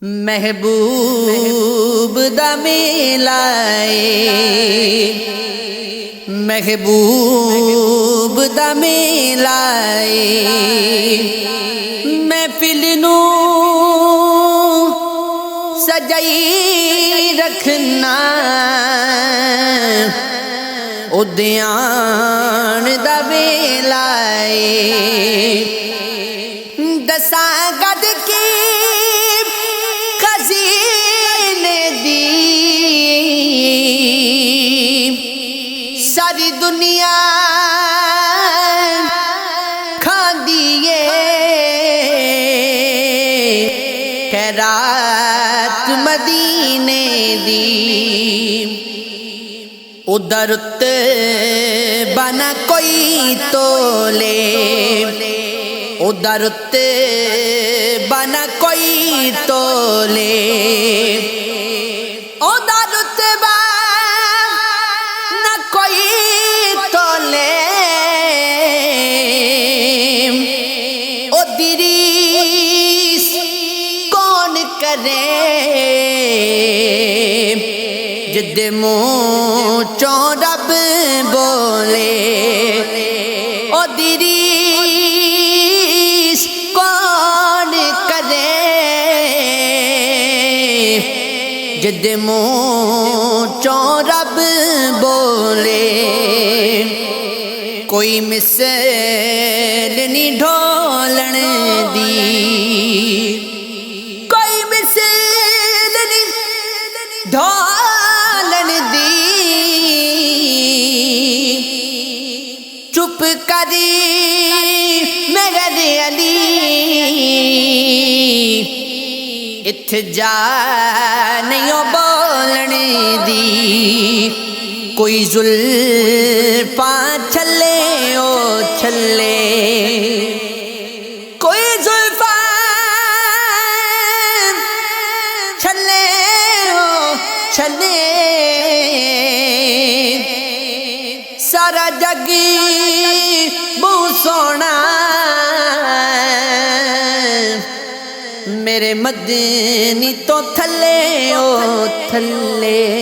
محبوب دا میلائے محبوب دا میلائے محفل نو سجائی رکھنا ادیان دا ویلائے دساں گد کی خزینے دی ساری دنیا کھاندیے خیرات مدینے دی ادھر تے بنا کوئی تولے ادھر تے بنا کوئی تولے ادھر تے بنا کوئی تولے ادریس کون کرے جد منہ چوں رب بولے او دریس کون کرے جد منہ چوں رب بولے کوئی مثل نہیں ڈھولن دی کوئی مثل نہیں ڈھولن دی چپ کری میرے علی اتھ جا نہیں بولن دی کوئی زلفاں چھلے او چھلے کوئی زلفاں چھلے او چھلے سارا جگ بہت سونا میرے مدنی تو تھلے او تھلے